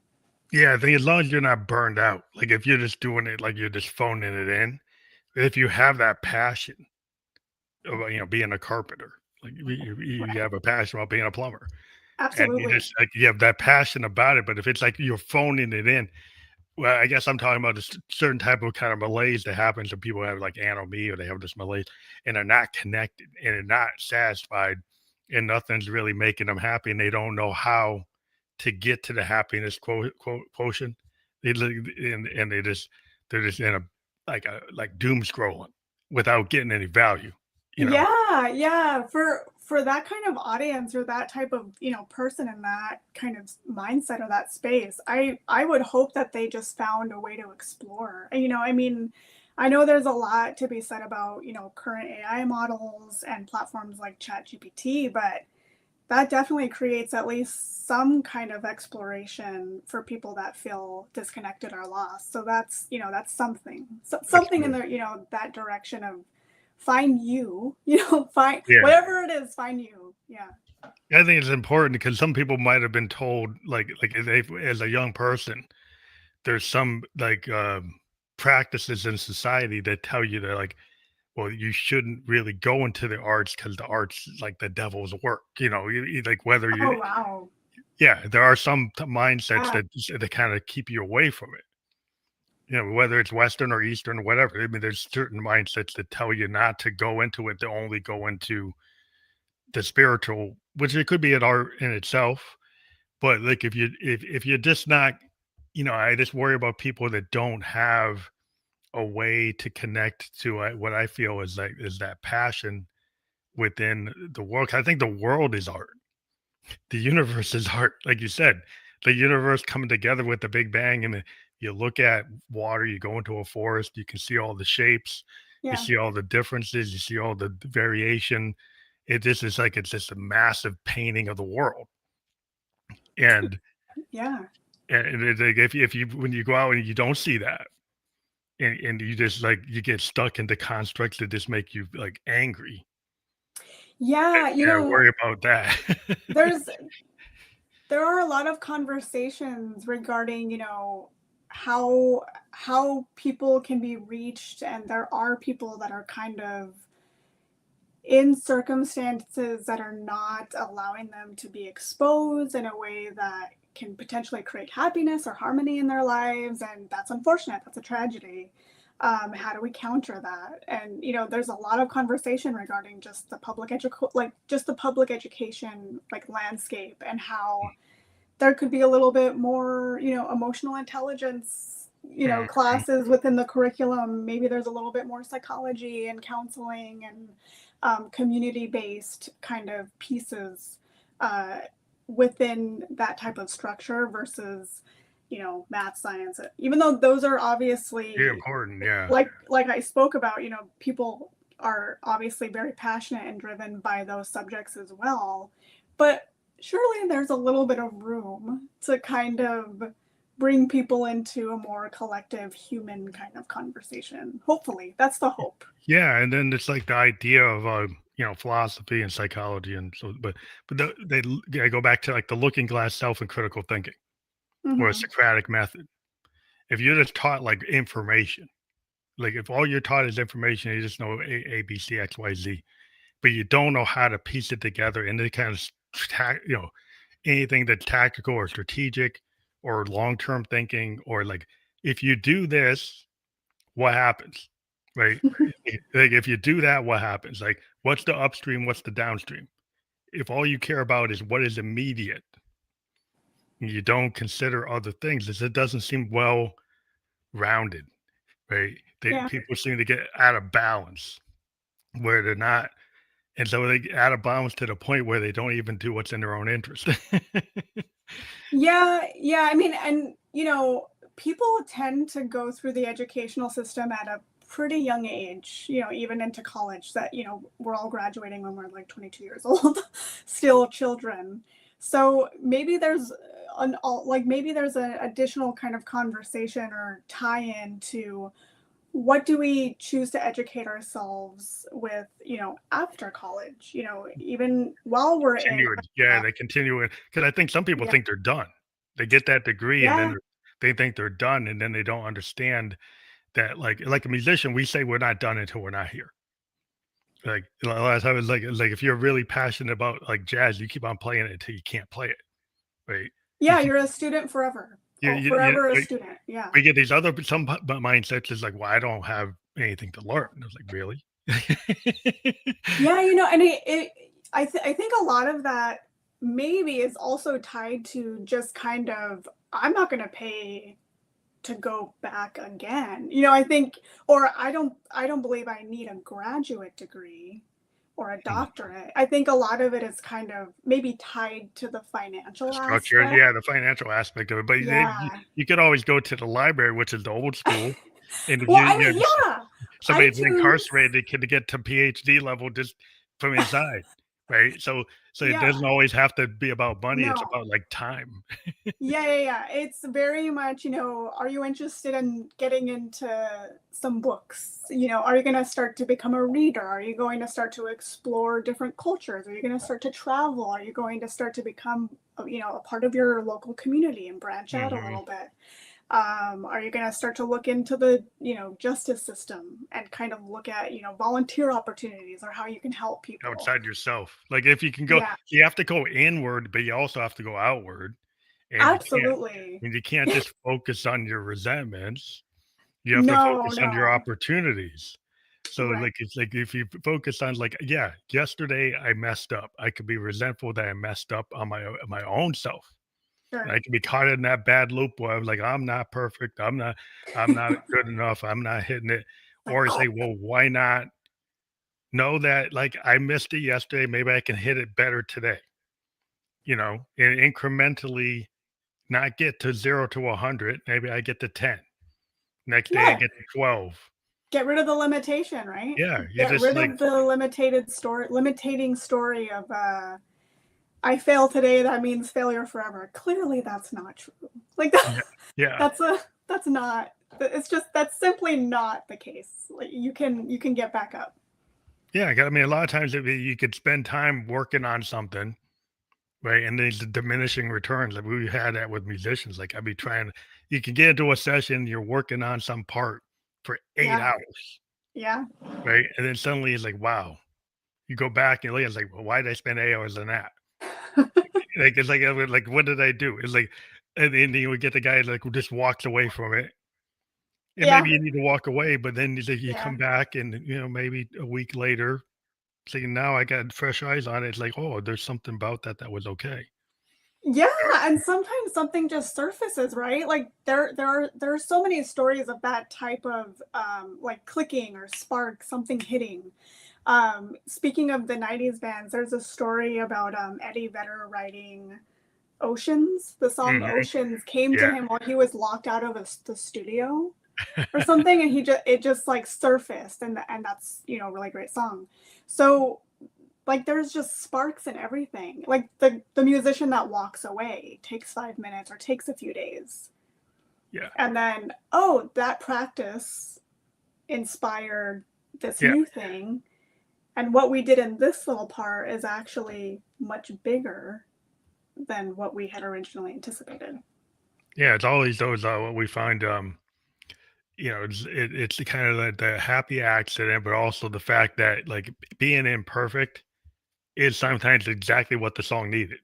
yeah. I think as long as you're not burned out, like if you're just doing it, like you're just phoning it in. If you have that passion about being a carpenter, like you have a passion about being a plumber, and you Absolutely. just like you have that passion about it. But if it's like you're phoning it in, well, I guess I'm talking about a certain type of kind of malaise that happens when people have like anomie or they have this malaise and they're not connected and they're not satisfied and nothing's really making them happy and they don't know how to get to the happiness quotient. And they're just in a like doom scrolling without getting any value, you know. Yeah, yeah. For that kind of audience or that type of, person in that kind of mindset or that space, I would hope that they just found a way to explore. I mean, I know there's a lot to be said about, current AI models and platforms like ChatGPT, but that definitely creates at least some kind of exploration for people that feel disconnected or lost. So that's, that's something. So, That's something in good. the, that direction of find you, find Yeah. whatever it is, find you. Yeah. I think it's important because some people might have been told like if they as a young person there's some like practices in society that tell you that like, well, you shouldn't really go into the arts because the arts is like the devil's work. Like whether Oh you, wow. yeah, there are some mindsets Yeah. that kind of keep you away from it. Whether it's Western or Eastern, or whatever. I mean, there's certain mindsets that tell you not to go into it, to only go into the spiritual, which it could be an art in itself. But like if you're just not, I just worry about people that don't have a way to connect to what I feel is like is that passion within the world. 'Cause I think the world is art. The universe is art, like you said. The universe coming together with the Big Bang, and you look at water. You go into a forest, you can see all the shapes, you Yeah. see all the differences, you see all the variation. It just is like it's just a massive painting of the world, and Yeah. it's like if you when you go out and you don't see that and you just like you get stuck into constructs that just make you like angry. Yeah. And I worry about that. There's there are a lot of conversations regarding, how people can be reached and there are people that are kind of in circumstances that are not allowing them to be exposed in a way that can potentially create happiness or harmony in their lives and that's unfortunate, that's a tragedy. How do we counter that? And there's a lot of conversation regarding just the public education like landscape and how there could be a little bit more, emotional intelligence, Mhm. classes within the curriculum. Maybe there's a little bit more psychology and counseling and community based kind of pieces uh, within that type of structure versus, math, science. Even though those are Yeah, obviously, important, yeah. like I spoke about, people are obviously very passionate and driven by those subjects as well. But surely there's a little bit of room to kind of bring people into a more collective human kind of conversation. Hopefully, that's the hope. Yeah, and then it's like the idea of, philosophy and psychology and so but they go back to, like, the looking glass self and critical thinking or a Hmm. Socratic method. If you're just taught, like, information, like, if all you're taught is information, you just know A, B, C, X, Y, Z, but you don't know how to piece it together and any kind of anything that's tactical or strategic or long-term thinking or, like, if you do this, what happens, right? Like, if you do that, what happens? Like, what's the upstream? What's the downstream? If all you care about is what is immediate, and you don't consider other things, it doesn't seem well rounded, right? Yeah. People seem to get out of balance where they're not, and so they get out of balance to the point where they don't even do what's in their own interest. Yeah, yeah. I mean, and people tend to go through the educational system at a pretty young age, even into college, that, we're all graduating when we're like 22 years old, still children. So maybe there's maybe there's an additional kind of conversation or tie-in to what do we choose to educate ourselves with, after college, even while we're in. Continue it. Yeah, they continue it because I think some people Yeah. think they're done. They get that degree and then Yeah. they think they're done, and then they don't understand that, like a musician, we say we're not done until we're not here. Like, a lot of times, like, if you're really passionate about, like, jazz, you keep on playing it until you can't play it, right? You Yeah, keep you're a student forever. Oh, you forever a like, student. Yeah. we get these other some mindsets is like, "Well, I don't have anything to learn." I was like, "Really?" Yeah, and I think a lot of that maybe is also tied to just kind of, I'm not going to pay to go back again. I think, or I don't believe I need a graduate degree or a Mm. doctorate. I think a lot of it is kind of maybe tied to the The financial structure, aspect. yeah, the financial aspect of it, but then Yeah. you could always go to the library, which is the old school, and if Well, I you mean, know, yeah. somebody's iTunes. incarcerated can get to PhD level just from inside, right? So it Yeah. doesn't always have to be about money, it's No. about, like, time. Yeah, yeah, yeah. It's very much, are you interested in getting into some books? Are you going to start to become a reader? Are you going to start to explore different cultures? Are you going to start to travel? Are you going to start to become, a part of your local community and branch out a Mhm. little bit? Are you going to start to look into the, justice system and kind of look at, volunteer opportunities or how you can help people? Outside yourself. Like, if you can go Yeah, you have to go inward, but you also have to go outward, and absolutely. you can't just focus on your resentments. You have to No, focus on your no. opportunities. So, Right. like, it's like if you focus on, like, yeah, yesterday I messed up. I could be resentful that I messed up on my own self. And Sure. I could be caught in that bad loop where I was like, I'm not perfect. I'm not good enough. I'm not hitting it. Like, Or oh, say, well, why not know that, like, I missed it yesterday. Maybe I can hit it better today, and incrementally not get to 0 to 100. Maybe I get to 10. Next day I yeah. get to 12. Get rid of the limitation, right? Yeah, you Get just rid like, of the limiting story of I fail today, that means failure forever. Clearly that's not true. Like yeah, yeah, that's not, it's just, that's simply not the case. Like you can get back up. yeah. I mean, a lot of times you could spend time working on something, right? And there's the diminishing returns. Like we had that with musicians. Like I'd be trying, you can get into a session, you're working on some part for eight Yeah. hours, Yeah. right? And then suddenly it's like, wow. You go back and look, it's like, well, why did I spend 8 hours on that? Like it's like, like what did I do? It's like, and then you would get the guy like who just walks away from it. And Yeah. maybe you need to walk away, but then you Yeah. come back and maybe a week later, say now I got fresh eyes on it. It's like, oh, there's something about that that was okay. Yeah, and sometimes something just surfaces, right? Like there are so many stories of that type of like clicking or spark, something hitting. Speaking of the '90s bands, there's a story about Eddie Vedder writing Oceans. The song Hmm. Oceans came to Yeah, him while he was locked out of the studio or something, and it just like surfaced, and that's a really great song. So like there's just sparks in everything. Like the musician that walks away takes 5 minutes or takes a few days, yeah, and then oh, that practice inspired this yeah, new thing, and what we did in this little part is actually much bigger than what we had originally anticipated. yeah. It's always those what we find. It's the kind of the happy accident, but also the fact that like being imperfect is sometimes exactly what the song needed.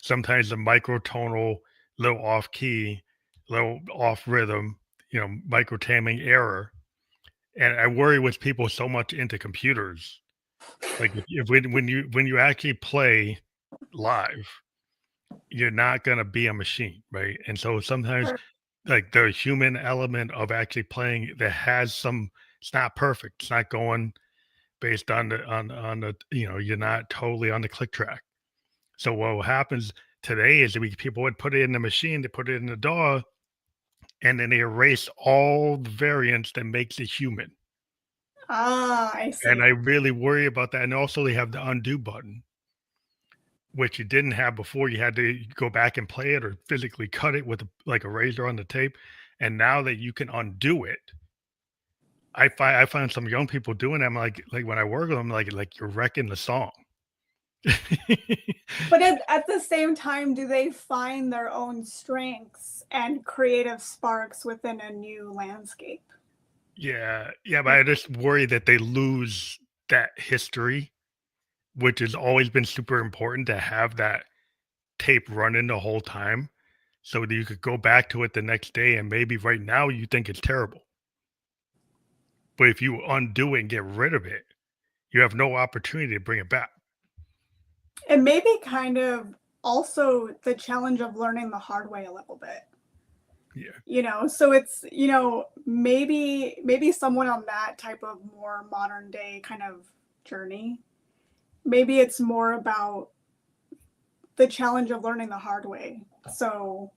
Sometimes the microtonal, little off key, little off rhythm, micro taming error. And I worry with people so much into computers. Like if when you actually play live, you're not gonna be a machine, right? And so sometimes Sure. like the human element of actually playing that has some, it's not perfect. It's not going based on the you're not totally on the click track. So what happens today is people would put it in the machine, they put it in the DAW, and then they erase all the variants that makes it human. Ah, I And I see. really worry about that. And also they have the undo button, which you didn't have before. You had to go back and play it or physically cut it with like a razor on the tape. And now that you can undo it, I find some young people doing that. I'm like when I work with them, like you're wrecking the song. But at the same time, do they find their own strengths and creative sparks within a new landscape? Yeah, yeah, but I just worry that they lose that history, which has always been super important to have that tape running the whole time so that you could go back to it the next day and maybe right now you think it's terrible. But if you undo it and get rid of it, you have no opportunity to bring it back. And maybe kind of also the challenge of learning the hard way a little bit. Yeah. So it's, maybe someone on that type of more modern day kind of journey, maybe it's more about the challenge of learning the hard way. So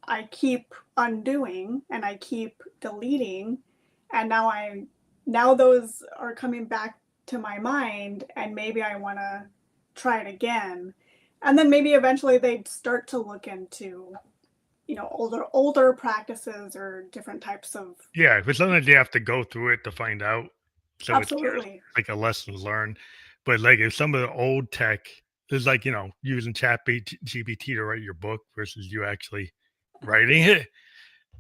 I keep undoing and I keep deleting, and now those are coming back to my mind, and maybe I want to try it again. And then maybe eventually they'd start to look into, older practices or different types of. Yeah, but sometimes you have to go through it to find out. So it's just Absolutely. like a lesson learned. But like if some of the old tech is like, using GPT to write your book versus you actually writing it.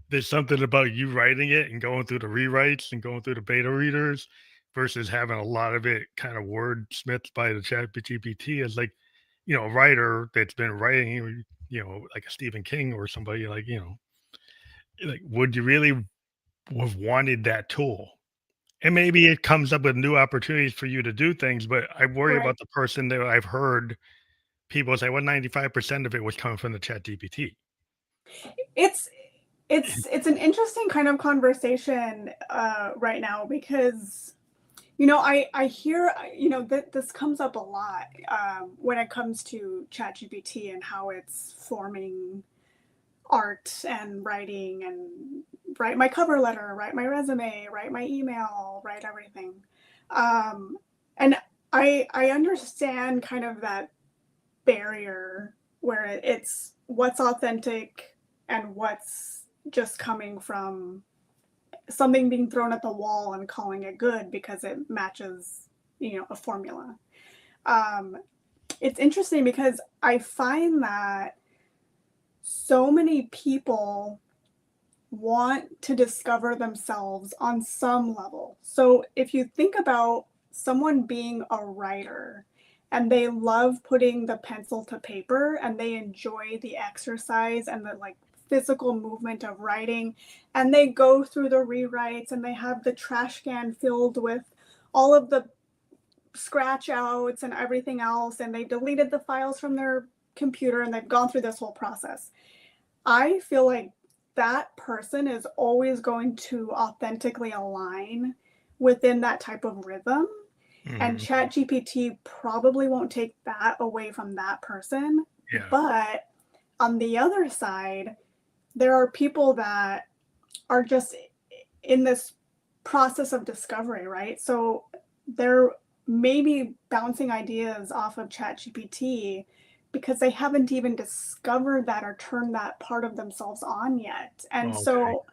There's something about you writing it and going through the rewrites and going through the beta readers versus having a lot of it kind of wordsmithed by the chat GPT as like, a writer that's been writing, like a Stephen King or somebody like, would you really have wanted that tool? And maybe it comes up with new opportunities for you to do things, but I worry Right. about the person that I've heard people say, well, 95% of it was coming from the chat GPT. It's it's an interesting kind of conversation right now because I hear that this comes up a lot when it comes to ChatGPT and how it's forming art and writing and write my cover letter, write my resume, write my email, write everything. And I understand kind of that barrier where it's what's authentic and what's just coming from something being thrown at the wall and calling it good because it matches, a formula. Um, it's interesting because I find that so many people want to discover themselves on some level. So if you think about someone being a writer and they love putting the pencil to paper and they enjoy the exercise and the like physical movement of writing, and they go through the rewrites and they have the trash can filled with all of the scratch outs and everything else, and they deleted the files from their computer and they've gone through this whole process. I feel like that person is always going to authentically align within that type of rhythm. And Mhm. ChatGPT probably won't take that away from that person. Yeah. But on the other side, there are people that are just in this process of discovery, right? So they're maybe bouncing ideas off of ChatGPT because they haven't even discovered that or turned that part of themselves on yet. And Okay. so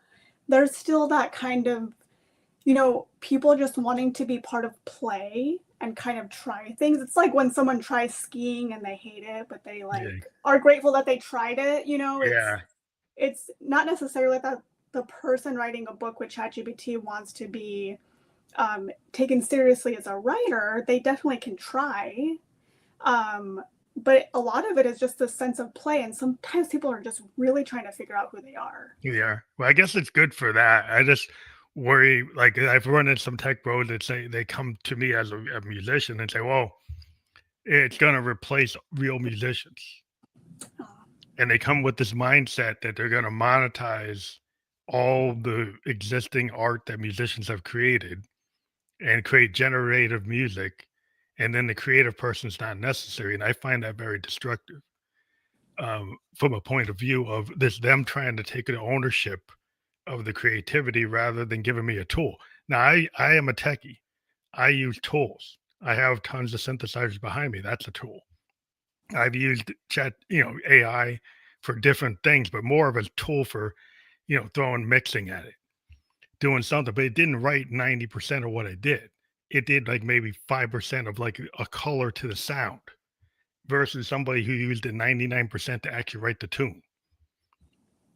there's still that kind of, people just wanting to be part of play and kind of try things. It's like when someone tries skiing and they hate it, but they Yeah. like are grateful that they tried it, Yeah. it's not necessarily that the person writing a book with ChatGPT wants to be taken seriously as a writer. They definitely can try, but a lot of it is just this sense of play, and sometimes people are just really trying to figure out who they are. Yeah. Well, I guess it's good for that. I just worry, like I've run into some tech bros that say they come to me as a musician and say, "Well, it's going to replace real musicians," and they come with this mindset that they're going to monetize all the existing art that musicians have created and create generative music, and then the creative person's not necessary. And I find that very destructive, from a point of view of this them trying to take the ownership of the creativity rather than giving me a tool. Now, I am a techie. I use tools. I have tons of synthesizers behind me. That's a tool. I've used AI for different things, but more of a tool for, throwing mixing at it, doing something, but it didn't write 90% of what I did. It did like maybe 5% of like a color to the sound versus somebody who used it 99% to actually write the tune.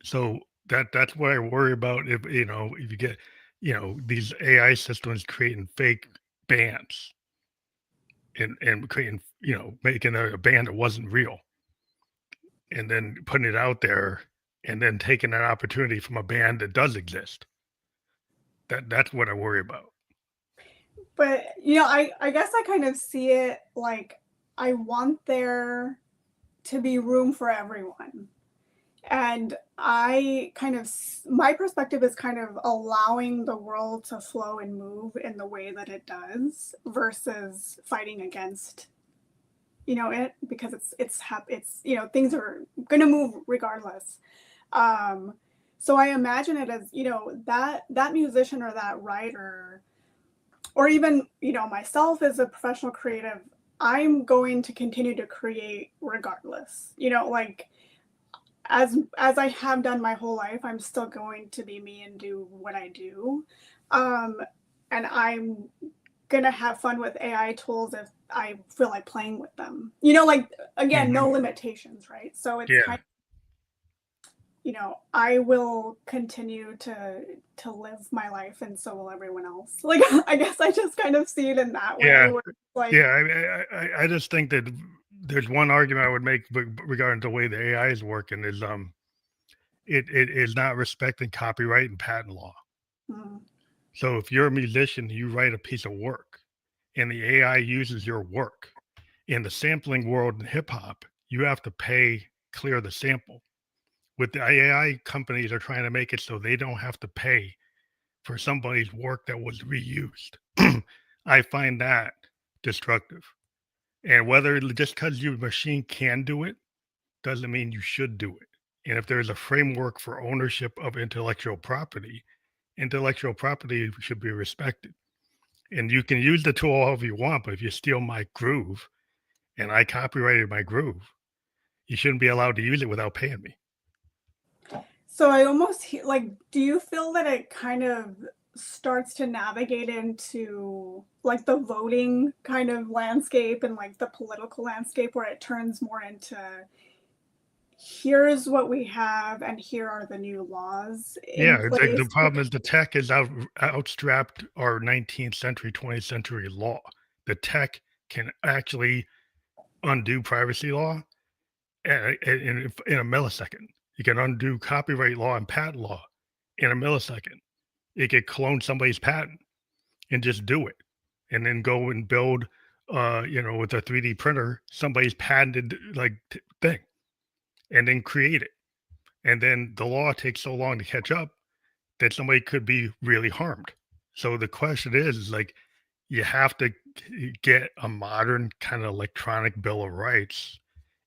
So that's what I worry about if you get, these AI systems creating fake bands and creating, making a band that wasn't real and then putting it out there and then taking an opportunity from a band that does exist. That's what I worry about. But I guess I kind of see it like I want there to be room for everyone. And my perspective is kind of allowing the world to flow and move in the way that it does versus fighting against, it, because it's things are going to move regardless. Um, so I imagine it as, that musician or that writer, or even, myself as a professional creative, I'm going to continue to create regardless. Like as I have done my whole life, I'm still going to be me and do what I do. Um, and I'm gonna have fun with AI tools if I feel like playing with them. Like again, Mhm. no limitations, right? So it's Yeah. kind I will continue to live my life and so will everyone else. Like I guess I just kind of see it in that way Yeah. where it's like, Yeah. I just think that there's one argument I would make regarding the way the AI is working is it is not respecting copyright and patent law. mm, So if you're a musician, you write a piece of work and the AI uses your work. In the sampling world in hip hop, you have to pay clear the sample. With the AI companies are trying to make it so they don't have to pay for somebody's work that was reused. I find that destructive. And whether just because your machine can do it doesn't mean you should do it. And if there's a framework for ownership of intellectual property should be respected. And you can use the tool however you want, but if you steal my groove and I copyrighted my groove, you shouldn't be allowed to use it without paying me. so I almost like, do you feel that it kind of starts to navigate into like the voting kind of landscape and like the political landscape where it turns more into here's what we have and here are the new laws in Yeah, the place? problem is the tech has outstrapped our 19th century, 20th century law. The tech can actually undo privacy law in a millisecond. You can undo copyright law and patent law in a millisecond. It could clone somebody's patent and just do it, and then go and build with a 3D printer, somebody's patented thing and then create it. And then the law takes so long to catch up that somebody could be really harmed. So the question is like, you have to get a modern kind of electronic bill of rights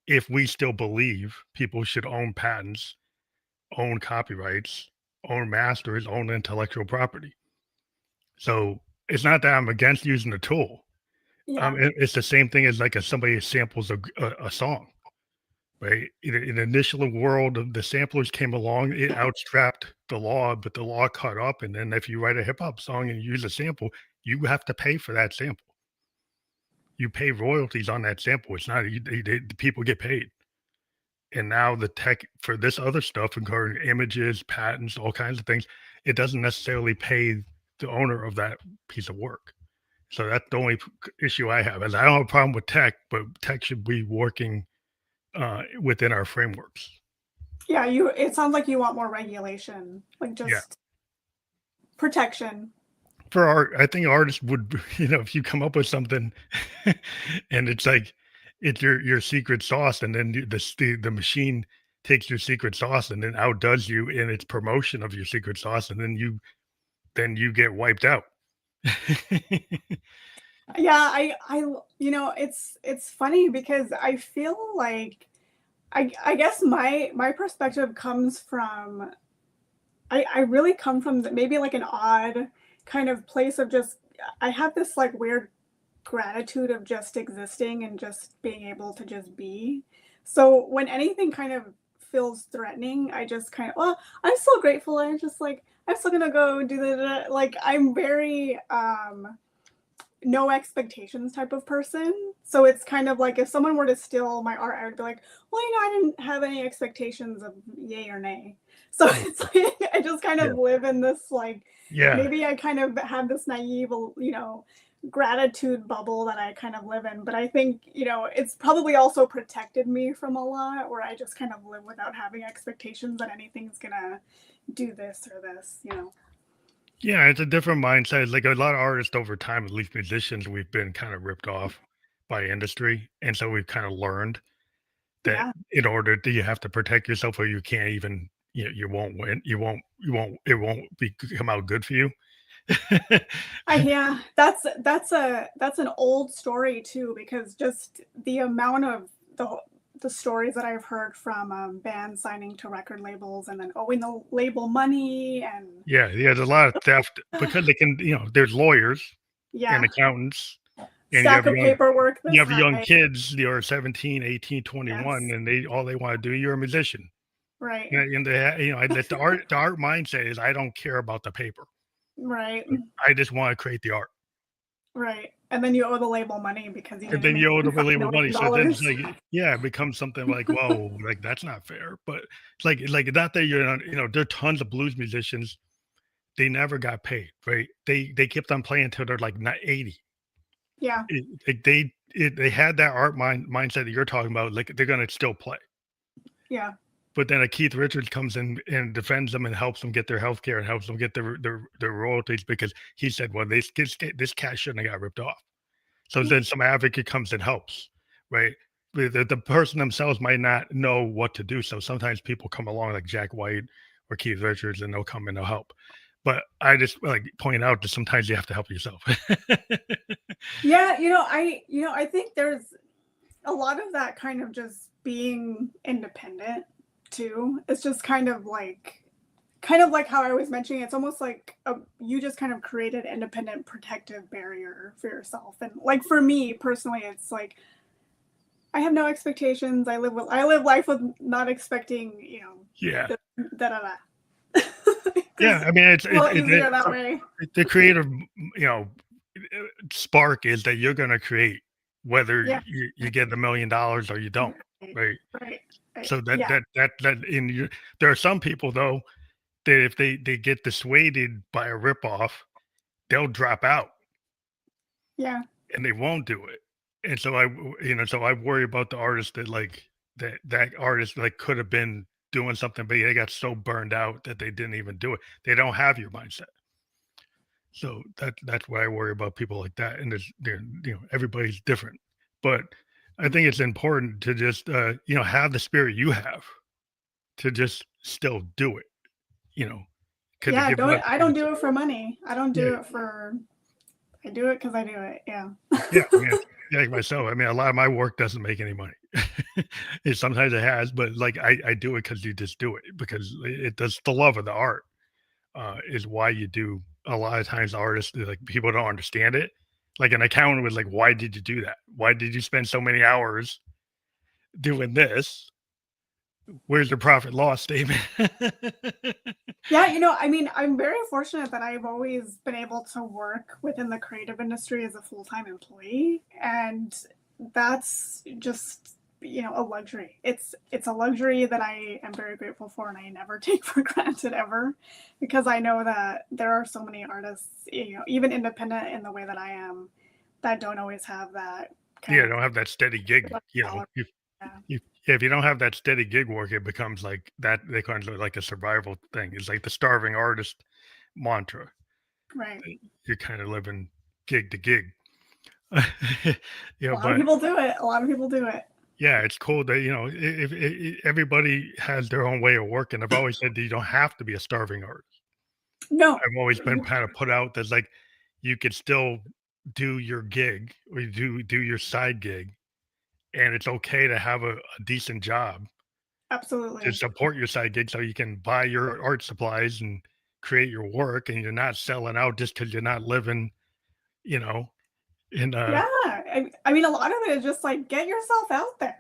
if we still believe people should own patents, own copyrights, own masters, own intellectual property. So it's not that I'm against using the tool. Yeah. It's the same thing as like if somebody samples a song, right? In the initial world of the samplers came along, it outstrapped the law, but the law caught up. And then if you write a hip hop song and use a sample, you have to pay for that sample. You pay royalties on that sample. It's not the people get paid. And now the tech for this other stuff, including images, patents, all kinds of things, it doesn't necessarily pay the owner of that piece of work. So that's the only issue I have. Is I don't have a problem with tech, but tech should be working within our frameworks. Yeah, it sounds like you want more regulation, like Yeah. just protection. For art, I think artists would, if you come up with something and it's like it's your secret sauce, and then the machine takes your secret sauce and then outdoes you in its promotion of your secret sauce, and then you get wiped out. Yeah, it's funny because I feel like I guess my perspective comes from I really come from maybe like an odd kind of place of just I have this like weird gratitude of just existing and just being able to just be. So when anything kind of feels threatening, I just kind of, well, I'm so grateful. I'm just like, I'm still gonna go do the like I'm very no expectations type of person. So it's kind of like if someone were to steal my art, I would be like, well, I didn't have any expectations of yay or nay. So it's like I just kind Yeah. of live in this like Yeah. maybe I kind of have this naive, gratitude bubble that I kind of live in. But I think, it's probably also protected me from a lot where I just kind of live without having expectations that anything's gonna do this or this. Yeah, it's a different mindset. Like a lot of artists over time, at least musicians, we've been kind of ripped off by industry. And so we've kind of learned that Yeah. in order to you have to protect yourself or you can't even you won't win. It won't come out good for you. Yeah, that's an old story too, because just the amount of the stories that I've heard from bands signing to record labels and then owing the label money and Yeah, there's a lot of theft because they can, there's lawyers and yeah, accountants and stack of paperwork you this have young high. kids, they are 17, 18, 21, Yes, and they want to do you're a musician. right, And they, the art mindset is I don't care about the paper. right, I just want to create the art. right. And then you owe the label money because you And didn't then make you owe them a $5 label money. million So then it's dollars. like, yeah, it becomes something like, whoa, like that's not fair. But it's like not that you're not, there are tons of blues musicians. They never got paid, right? They kept on playing until they're like not 80. Yeah, They had that art mindset that you're talking about. Like they're gonna still play. yeah, But then a Keith Richards comes in and defends them and helps them get their health care and helps them get their royalties because he said, well, this cat shouldn't have got ripped off. So yeah, then some advocate comes and helps, right? The person themselves might not know what to do. So sometimes people come along like Jack White or Keith Richards and they'll come and they'll help. But I just like point out that sometimes you have to help yourself. yeah. I think there's a lot of that kind of just being independent too. It's just kind of like how I was mentioning. It's almost like you just kind of created an independent protective barrier for yourself. And like for me personally, it's like I have no expectations. I live life with not expecting, Yeah. da da da. Yeah. Because I mean, it's a little easier that way. the creative, you know, spark is that you're going to create whether Yeah. you get $1 million or you don't. Right. Right. Right. Right. So Yeah. that in you, there are some people though that if they get dissuaded by a ripoff, they'll drop out Yeah. and they won't do it. And so I worry about the artists that that artist like could have been doing something, but they got so burned out that they didn't even do it. They don't have your mindset. So that's why I worry about people like that. And everybody's different, but I think it's important to just have the spirit you have to just still do it. You know, because it Yeah, gives don't back I to don't do yourself. it for money. I don't Yeah, do it for I do it because I do it. Yeah. yeah, I mean, yeah, like myself. I mean, a lot of my work doesn't make any money. Sometimes it has, but like I do it because you just do it because it does the love of the art is why you do. A lot of times, artists like people don't understand it. Like an accountant was like, "Why did you do that? Why did you spend so many hours doing this? Where's the profit loss statement?" Yeah, I mean, I'm very fortunate that I've always been able to work within the creative industry as a full-time employee, and that's just, a luxury. It's a luxury that I am very grateful for and I never take for granted ever because I know that there are so many artists, even independent in the way that I am, that don't always have that kind Yeah, of don't have that steady gig. salary. Yeah, If you don't have that steady gig work, it becomes like that. They kind of like a survival thing. It's like the starving artist mantra. right. You're kind of living gig to gig. A lot of But people do it. A lot of people do it. yeah, it's cool that if everybody has their own way of working. I've always said that you don't have to be a starving artist. No, I've always been kind of put out that like you could still do your gig or you do your side gig, and it's okay to have a decent job to absolutely. support your side gig so you can buy your art supplies and create your work, and you're not selling out just because you're not living, you know, in Yeah, I mean, a lot of it is just like get yourself out there.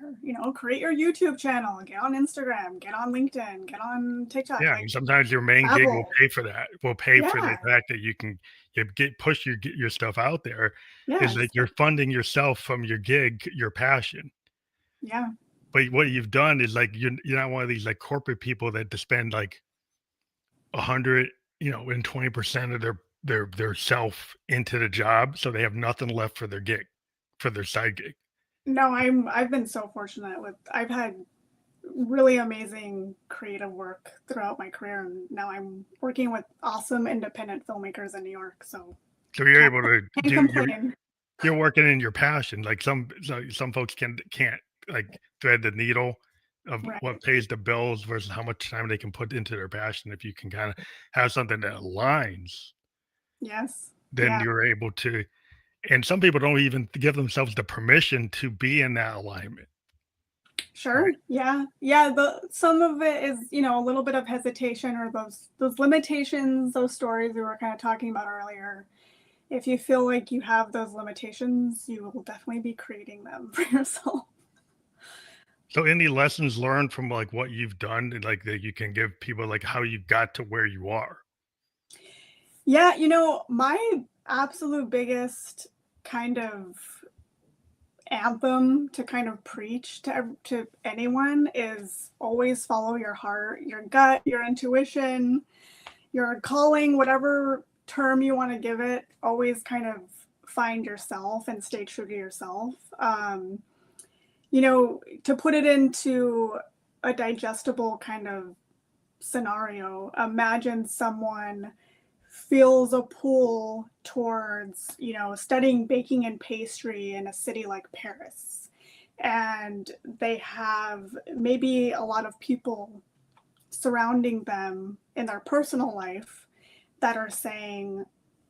Create your YouTube channel, get on Instagram, get on LinkedIn, get on TikTok. yeah, and Like sometimes your main gig will travel. pay for that. Will pay for the Yeah, fact that you get push your stuff out there. Is yes, like you're funding yourself from your gig, your passion. yeah. But what you've done is like you're not one of these like corporate people that to spend like 100, and 20% of their self into the job, so they have nothing left for their gig, for their side gig. No, I've been so fortunate with I've had really amazing creative work throughout my career, and now I'm working with awesome independent filmmakers in New York. So So you're can't able to can't do complain. you're working in your passion. Like some folks can't like thread the needle of what Right. pays the bills versus how much time they can put into their passion. If you can kind of have something that aligns, Yes. then Yeah. you're able to. And some people don't even give themselves the permission to be in that alignment. Sure. Right. Yeah. Yeah. The some of it is, a little bit of hesitation or those limitations, those stories we were kind of talking about earlier. If you feel like you have those limitations, you will definitely be creating them for yourself. So any lessons learned from like what you've done, and, like that you can give people, like how you got to where you are? Yeah, my absolute biggest kind of anthem to kind of preach to anyone is always follow your heart, your gut, your intuition, your calling, whatever term you want to give it, always kind of find yourself and stay true to yourself. To put it into a digestible kind of scenario, imagine someone feels a pull towards, studying baking and pastry in a city like Paris. And they have maybe a lot of people surrounding them in their personal life that are saying,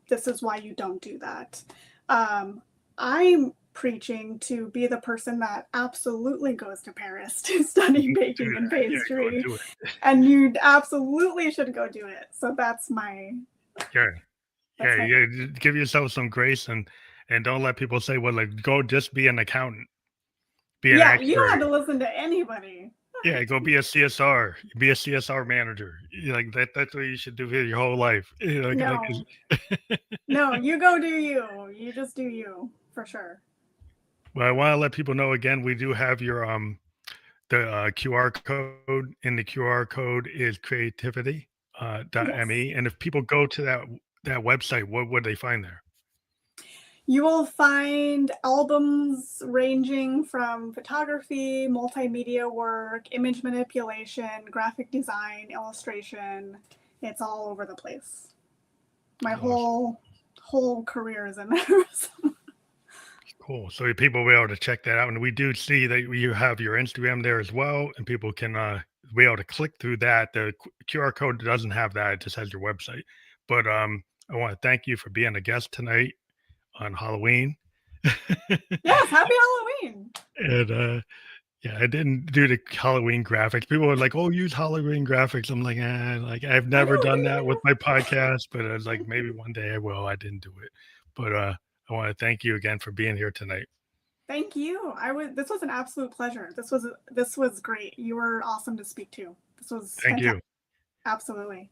this is why you don't do that. I'm preaching to be the person that absolutely goes to Paris to study Do baking and that. Yeah, go pastry, do it. and you absolutely should go do it. So Yeah. that's Yeah, my yeah. Give yourself some grace and don't let people say, well, like go just be an accountant, be an yeah. You don't actuary. have to listen to anybody. Yeah, go be a CSR, be a CSR manager. Like that's what you should do for your whole life. No, no, you go do you. You just do you for sure. Well, I want to let people know again, we do have your the QR code, and the QR code is creativity Yes. .me. And if people go to that website, what would they find there? You will find albums ranging from photography, multimedia work, image manipulation, graphic design, illustration. It's all over the place. My Awesome. whole whole careers in there. So, Cool. So people will be able to check that out, and we do see that you have your Instagram there as well, and people can be able to click through that. The QR code doesn't have that; it just has your website. But I want to thank you for being a guest tonight on Halloween. yes, happy Halloween. And yeah, I didn't do the Halloween graphics. People were like, "Oh, use Halloween graphics." I'm like, like I've I never know. done that with my podcast, but I was like, maybe one day I will. I didn't do it, but I want to thank you again for being here tonight. Thank you. This was an absolute pleasure. This was great. You were awesome to speak to. This was Thank fantastic. you. Absolutely.